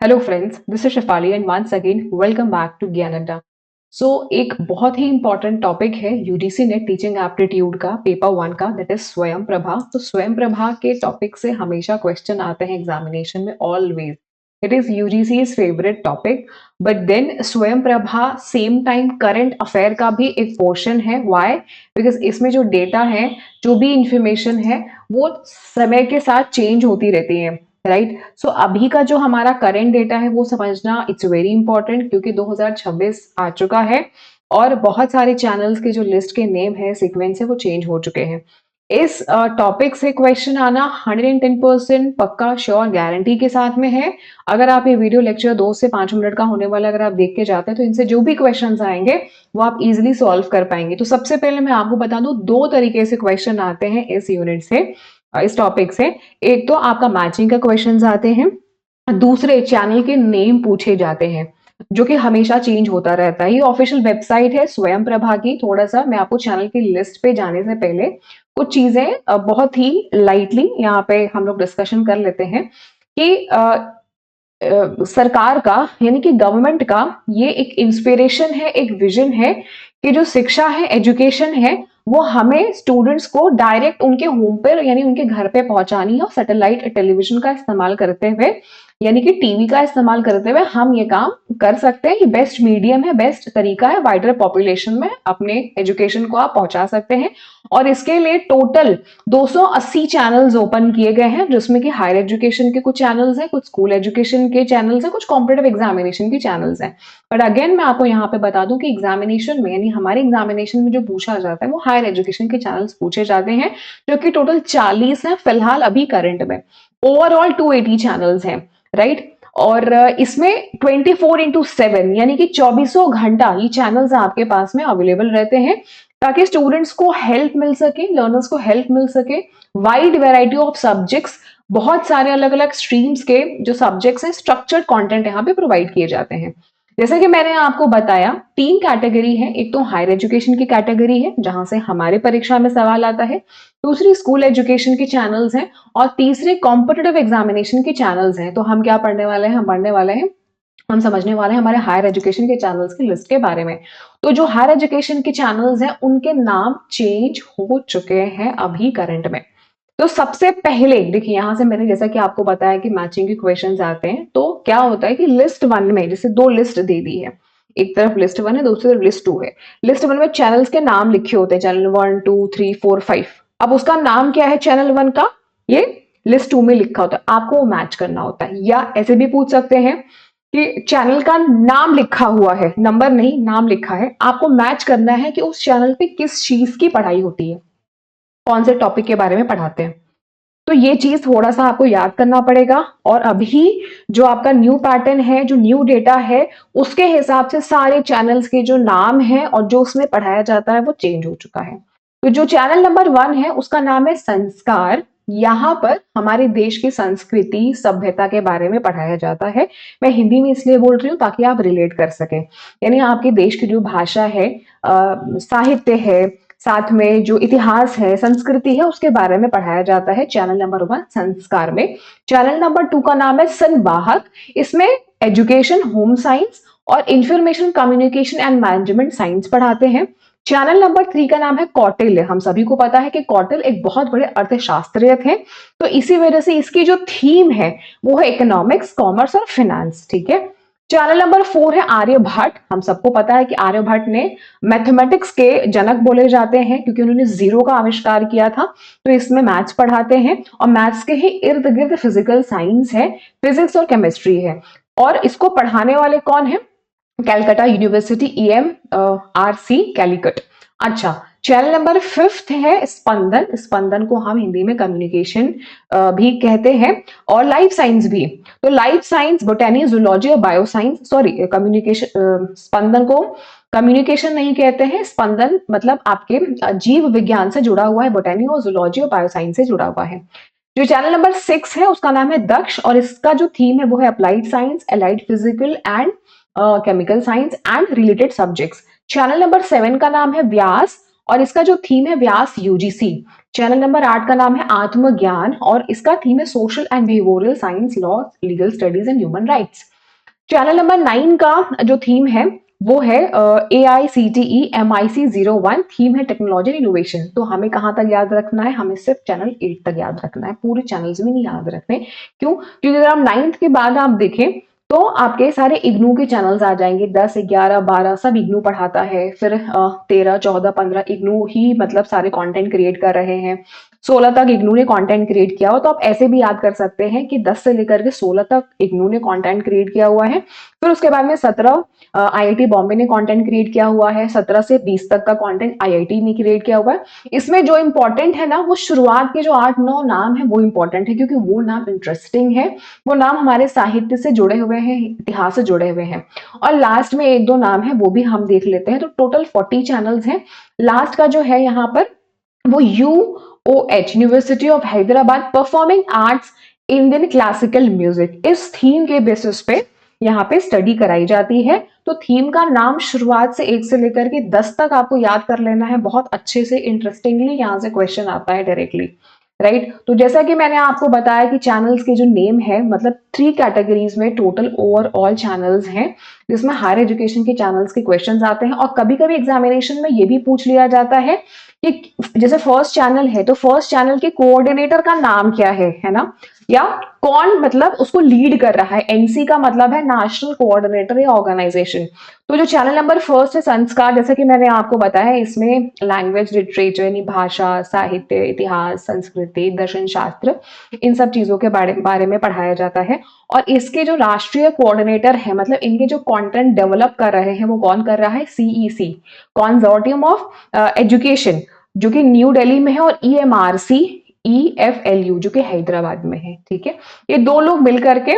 Hello friends, this is Shefali and once again welcome back to Gyan Adda. सो एक बहुत ही इंपॉर्टेंट टॉपिक है यूजीसी नेट टीचिंग एप्टीट्यूड का पेपर वन का, दैट इज स्वयं प्रभा। तो स्वयं प्रभा के टॉपिक से हमेशा क्वेश्चन आते हैं एग्जामिनेशन में, always. It is UGC favourite topic. But then Swayam Prabha same time current affair का भी एक पोर्शन है। व्हाई? बिकॉज इसमें जो डेटा है, जो भी इंफॉर्मेशन है, वो समय के साथ चेंज होती रहती है। राइट। सो अभी का जो हमारा करंट डेटा है वो समझना इट्स वेरी इंपॉर्टेंट, क्योंकि 2026 आ चुका है और बहुत सारे चैनल्स के जो लिस्ट के नेम है, सीक्वेंस है, वो चेंज हो चुके हैं। इस टॉपिक से क्वेश्चन आना 110% पक्का, श्योर, गारंटी के साथ में है। अगर आप ये वीडियो लेक्चर 2 से 5 मिनट का होने वाला अगर आप देख के जाते हैं तो इनसे जो भी क्वेश्चन आएंगे वो आप इजिली सॉल्व कर पाएंगे। तो सबसे पहले मैं आपको बता दूं, दो तरीके से क्वेश्चन आते हैं इस यूनिट से, इस टॉपिक से। एक तो आपका मैचिंग का क्वेश्चंस आते हैं, दूसरे चैनल के नेम पूछे जाते हैं, जो कि हमेशा चेंज होता रहता है। ये ऑफिशियल वेबसाइट है स्वयं प्रभा की। थोड़ा सा मैं आपको चैनल की लिस्ट पे जाने से पहले कुछ चीजें बहुत ही लाइटली यहाँ पे हम लोग डिस्कशन कर लेते हैं कि सरकार का यानी कि गवर्नमेंट का ये एक इंस्पिरेशन है, एक विजन है कि जो शिक्षा है, एजुकेशन है, वो हमें स्टूडेंट्स को डायरेक्ट उनके होम पर यानी उनके घर पे पहुंचानी है। और सैटेलाइट टेलीविजन का इस्तेमाल करते हुए यानी कि टीवी का इस्तेमाल करते हुए हम ये काम कर सकते हैं। ये बेस्ट मीडियम है, बेस्ट तरीका है वाइडर पॉपुलेशन में अपने एजुकेशन को आप पहुंचा सकते हैं। और इसके लिए टोटल 280 चैनल्स ओपन किए गए हैं, जिसमें कि हायर एजुकेशन के कुछ चैनल्स हैं, कुछ स्कूल एजुकेशन के चैनल्स हैं, कुछ कॉम्पिटेटिव एग्जामिनेशन के चैनल्स हैं। बट अगेन मैं आपको यहाँ पे बता दूं कि एग्जामिनेशन में यानी हमारे एग्जामिनेशन में जो पूछा जाता है वो हायर एजुकेशन के चैनल्स पूछे जाते हैं, जो कि टोटल 40 हैं फिलहाल अभी करंट में। ओवरऑल 280 चैनल्स हैं। राइट। और इसमें 24/7 यानी कि 24 घंटा ये चैनल्स आपके पास में अवेलेबल रहते हैं, ताकि स्टूडेंट्स को हेल्प मिल सके, लर्नर्स को हेल्प मिल सके। वाइड वैरायटी ऑफ सब्जेक्ट्स, बहुत सारे अलग अलग स्ट्रीम्स के जो सब्जेक्ट्स हैं, स्ट्रक्चर्ड कंटेंट यहाँ पे प्रोवाइड किए जाते हैं। जैसे कि मैंने आपको बताया, 3 कैटेगरी है। एक तो हायर एजुकेशन की कैटेगरी है, जहां से हमारे परीक्षा में सवाल आता है। दूसरी स्कूल एजुकेशन के चैनल्स हैं। और तीसरे कॉम्पिटेटिव एग्जामिनेशन के चैनल्स हैं। तो हम क्या पढ़ने वाले हैं? हम पढ़ने वाले हैं, हम समझने वाले हैं हमारे हायर एजुकेशन के चैनल्स की लिस्ट के बारे में। तो जो हायर एजुकेशन के चैनल्स हैं उनके नाम चेंज हो चुके हैं अभी करंट में। तो सबसे पहले देखिए, यहां से मैंने जैसा कि आपको बताया कि मैचिंग के क्वेश्चंस आते हैं, तो क्या होता है कि लिस्ट वन में जैसे दो लिस्ट दे दी है, एक तरफ लिस्ट वन है, दूसरी तरफ लिस्ट टू है। लिस्ट वन में चैनल्स के नाम लिखे होते हैं, चैनल 1 2 3 4 5। अब उसका नाम क्या है चैनल वन का, ये लिस्ट टू में लिखा होता है, आपको वो मैच करना होता है। या ऐसे भी पूछ सकते हैं कि चैनल का नाम लिखा हुआ है, नंबर नहीं, नाम लिखा है, आपको मैच करना है कि उस चैनल पे किस चीज की पढ़ाई होती है, कौन से टॉपिक के बारे में पढ़ाते हैं। तो ये चीज थोड़ा सा आपको याद करना पड़ेगा। और अभी जो आपका न्यू पैटर्न है, जो न्यू डेटा है, उसके हिसाब से सारे चैनल्स के जो नाम है और जो उसमें पढ़ाया जाता है वो चेंज हो चुका है। तो जो चैनल नंबर 1 है उसका नाम है संस्कार। यहाँ पर हमारे देश की संस्कृति, सभ्यता के बारे में पढ़ाया जाता है। मैं हिंदी में इसलिए बोल रही हूँ ताकि आप रिलेट कर सकें। यानी आपके देश की जो भाषा है, साहित्य है, साथ में जो इतिहास है, संस्कृति है, उसके बारे में पढ़ाया जाता है चैनल नंबर 1 संस्कार में। चैनल नंबर 2 का नाम है संवाहक। इसमें एजुकेशन, होम साइंस और information communication and management science पढ़ाते हैं। चैनल नंबर 3 का नाम है कौटिल्य। हम सभी को पता है कि कौटिल्य एक बहुत बड़े अर्थशास्त्री थे, तो इसी वजह से इसकी जो थीम है वो है इकोनॉमिक्स, कॉमर्स और फाइनेंस। ठीक है। चैनल नंबर 4 है आर्यभट्ट। हम सबको पता है कि आर्यभट्ट ने मैथमेटिक्स के जनक बोले जाते हैं, क्योंकि उन्होंने जीरो का आविष्कार किया था। तो इसमें मैथ्स पढ़ाते हैं और मैथ्स के ही इर्द गिर्द फिजिकल साइंस है, फिजिक्स और केमिस्ट्री है। और इसको पढ़ाने वाले कौन है? Calcutta university, EMRC Calicut. अच्छा, चैनल नंबर 5 है स्पंदन। स्पंदन को हम हिंदी में कम्युनिकेशन भी कहते हैं, और लाइफ साइंस भी। तो लाइफ साइंस, बोटेनी, जूलॉजी और बायोसाइंस, सॉरी कम्युनिकेशन, स्पंदन को कम्युनिकेशन नहीं कहते हैं। स्पंदन मतलब आपके जीव विज्ञान से जुड़ा हुआ है, बोटेनी और जूलॉजी और बायोसाइंस से जुड़ा हुआ है। जो चैनल नंबर 6 है उसका नाम है दक्ष, और इसका जो थीम है वो है applied science, allied physical and chemical science and related subjects. Channel number 7 का नाम है व्यास, और इसका जो थीम है व्यास यूजीसी। चैनल नंबर 8 का नाम है आत्मज्ञान और इसका थीम है social and behavioural science, law, legal studies and human rights. Channel number 9 का जो थीम है वो है AICTE MIC 01, थीम है टेक्नोलॉजी एंड इनोवेशन। तो हमें कहाँ तक याद रखना है, हमें सिर्फ चैनल 8 तक याद रखना है, पूरे चैनल्स भी नहीं याद रखने। क्यों? क्योंकि अगर आप 9th के बाद आप देखें तो आपके सारे इग्नू के चैनल्स आ जाएंगे, 10, 11, 12 सब इग्नू पढ़ाता है, फिर 13, 14, 15 इग्नू ही मतलब सारे कंटेंट क्रिएट कर रहे हैं, 16 तक इग्नू ने कंटेंट क्रिएट किया हो। तो आप ऐसे भी याद कर सकते हैं कि 10 से लेकर के 16 तक इग्नू ने कंटेंट क्रिएट किया हुआ है। फिर उसके बाद में 17 आईआईटी बॉम्बे ने कंटेंट क्रिएट किया हुआ है, 17 से 20 तक का कंटेंट आईआईटी ने क्रिएट किया हुआ है। इसमें जो इंपॉर्टेंट है ना, वो शुरुआत के जो 8-9 नाम है वो इंपॉर्टेंट है, क्योंकि वो नाम इंटरेस्टिंग है, वो नाम हमारे साहित्य से जुड़े हुए हैं, इतिहास से जुड़े हुए हैं। और लास्ट में 1-2 नाम है वो भी हम देख लेते हैं। तो टोटल 40 चैनल्स हैं। लास्ट का जो है यहाँ पर वो UOH, university of Hyderabad performing arts Indian classical music, इस थीम के बेसिस पे यहाँ पे स्टडी कराई जाती है। तो थीम का नाम शुरुआत से 1 से लेकर के 10 तक आपको याद कर लेना है बहुत अच्छे से। इंटरेस्टिंगली यहाँ से क्वेश्चन आता है डायरेक्टली, राइट। तो जैसा कि मैंने आपको बताया कि चैनल्स के जो नेम है, मतलब 3 कैटेगरीज में टोटल ओवरऑल चैनल्स हैं, जिसमें हायर एजुकेशन के चैनल्स के क्वेश्चंस आते हैं। और कभी कभी एग्जामिनेशन में ये भी पूछ लिया जाता है कि जैसे फर्स्ट चैनल है तो फर्स्ट चैनल के कोऑर्डिनेटर का नाम क्या है ना, या कौन मतलब उसको लीड कर रहा है। एनसी का मतलब है नेशनल कोऑर्डिनेटर या ऑर्गेनाइजेशन। तो जो चैनल नंबर फर्स्ट है संस्कार, जैसे कि मैंने आपको बताया, इसमें लैंग्वेज, लिटरेचर यानी भाषा, साहित्य, इतिहास, संस्कृति, दर्शन शास्त्र, इन सब चीजों के बारे में पढ़ाया जाता है। और इसके जो राष्ट्रीय कोऑर्डिनेटर है, मतलब इनके जो कंटेंट डेवलप कर रहे हैं, वो कौन कर रहा है? CEC, कंसोर्टियम ऑफ एजुकेशन, जो कि न्यू दिल्ली में है, और EMRC, EFLU जो कि हैदराबाद में है। ठीक है, ये 2 लोग मिलकर के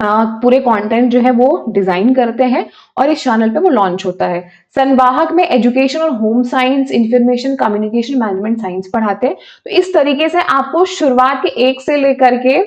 पूरे कंटेंट जो है वो डिजाइन करते हैं और इस चैनल पे वो लॉन्च होता है। संवाहक में एजुकेशन और home science, information communication management science पढ़ाते हैं। तो इस तरीके से आपको शुरुआत के 1 से लेकर के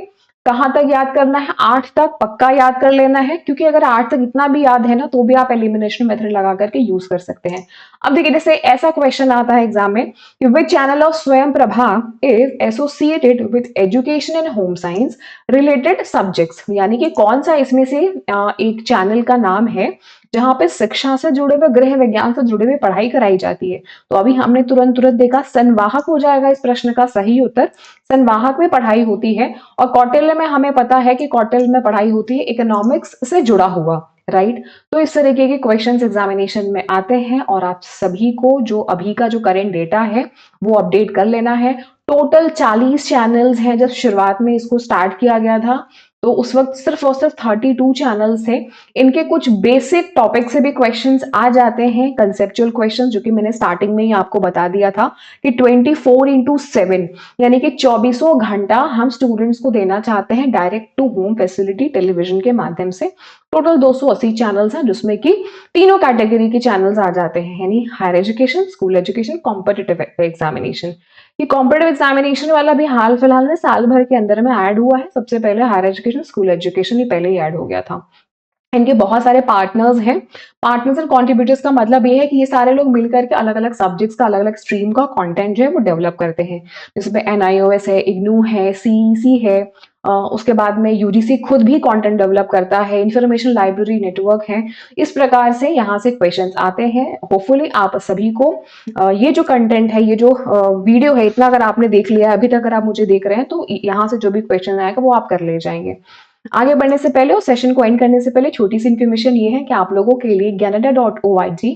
कहां तक याद करना है? 8 तक पक्का याद कर लेना है, क्योंकि अगर 8 तक इतना भी याद है ना तो भी आप एलिमिनेशन मेथड लगा करके यूज कर सकते हैं। अब देखिए, जैसे ऐसा क्वेश्चन आता है एग्जाम में कि विच चैनल ऑफ स्वयं Prabha is associated with education and home science related subjects, यानी कि कौन सा इसमें से एक चैनल का नाम है जहां पे शिक्षा से जुड़े हुए, गृह विज्ञान से जुड़े हुए पढ़ाई कराई जाती है। तो अभी हमने तुरंत तुरंत देखा संवाहक हो जाएगा इस प्रश्न का सही उत्तर। संवाहक में पढ़ाई होती है, और कौटिल्य में हमें पता है कि कौटिल्य में पढ़ाई होती है इकोनॉमिक्स से जुड़ा हुआ, राइट। तो इस तरीके के क्वेश्चंस एग्जामिनेशन में आते हैं, और आप सभी को जो अभी का जो करेंट डेटा है वो अपडेट कर लेना है। टोटल 40 चैनल्स हैं। जब शुरुआत में इसको स्टार्ट किया गया था तो उस वक्त सिर्फ और सिर्फ 32 चैनल्स थे। इनके कुछ बेसिक टॉपिक से भी क्वेश्चंस आ जाते हैं, कंसेप्चुअल क्वेश्चंस, जो कि मैंने स्टार्टिंग में ही आपको बता दिया था कि 24x7 यानी कि 24 घंटा हम स्टूडेंट्स को देना चाहते हैं direct to home facility television के माध्यम से। टोटल 280 चैनल्स हैं, जिसमें कि तीनों कैटेगरी के चैनल्स आ जाते हैं, यानी higher education, school education, competitive examination. ये कॉम्पिटिटिव एग्जामिनेशन वाला भी हाल फिलहाल में साल भर के अंदर में ऐड हुआ है। सबसे पहले हायर एजुकेशन, स्कूल एजुकेशन ही पहले ही ऐड हो गया था। इनके बहुत सारे पार्टनर्स हैं। पार्टनर्स एंड कंट्रीब्यूटर्स का मतलब ये है कि ये सारे लोग मिलकर के अलग अलग सब्जेक्ट्स का, अलग अलग स्ट्रीम का कंटेंट जो है वो डेवलप करते हैं। जिसमें NIOS है, इग्नू है, CEC है, उसके बाद में UGC खुद भी कंटेंट डेवलप करता है, इंफॉर्मेशन लाइब्रेरी नेटवर्क है। इस प्रकार से यहाँ से क्वेश्चंस आते हैं। होपफुली आप सभी को ये जो कंटेंट है, ये जो वीडियो है, इतना अगर आपने देख लिया है अभी तक, अगर आप मुझे देख रहे हैं, तो यहाँ से जो भी क्वेश्चन आएगा वो आप कर ले जाएंगे। आगे बढ़ने से पहले और सेशन को एंड करने से पहले छोटी सी इन्फॉर्मेशन ये है कि आप लोगों के लिए Canada.org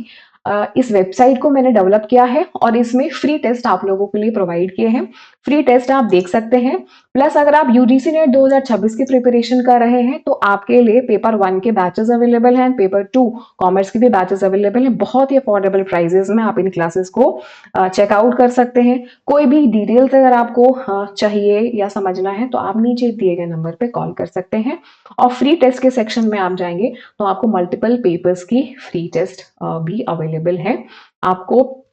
इस वेबसाइट को मैंने डेवलप किया है, और इसमें फ्री टेस्ट आप लोगों के लिए प्रोवाइड किए हैं। फ्री टेस्ट आप देख सकते हैं। प्लस अगर आप UGC नेट 2026 की प्रिपरेशन कर रहे हैं तो आपके लिए पेपर 1 के बैचेस अवेलेबल हैं, पेपर 2 कॉमर्स के भी बैचेस अवेलेबल हैं। बहुत ही अफोर्डेबल प्राइजेस में आप इन क्लासेस को चेकआउट कर सकते हैं। कोई भी डिटेल्स अगर आपको चाहिए या समझना है तो आप नीचे दिए गए नंबर पे कॉल कर सकते हैं। और फ्री टेस्ट के सेक्शन में आप जाएंगे तो आपको मल्टीपल पेपर्स की फ्री टेस्ट भी अवेलेबल है। आपको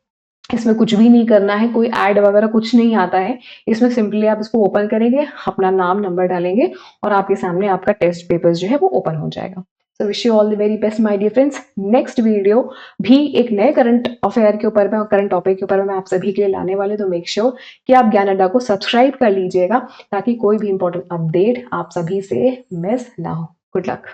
इसमें कुछ भी नहीं करना है, कोई ऐड वगैरह कुछ नहीं आता है। इसमें सिंपली आप इसको ओपन करेंगे, अपना नाम, नंबर डालेंगे, और आपके सामने आपका टेस्ट पेपर्स जो है वो ओपन हो जाएगा। So wish you all the very best my dear friends. Next video भी एक नए करंट अफेयर के ऊपर में, करंट टॉपिक के ऊपर में मैं आप सभी के लिए लाने वाले, तो मेक श्योर कि आप ज्ञान अड्डा को सब्सक्राइब कर लीजिएगा ताकि कोई भी इंपॉर्टेंट अपडेट आप सभी से मिस ना हो। Good luck.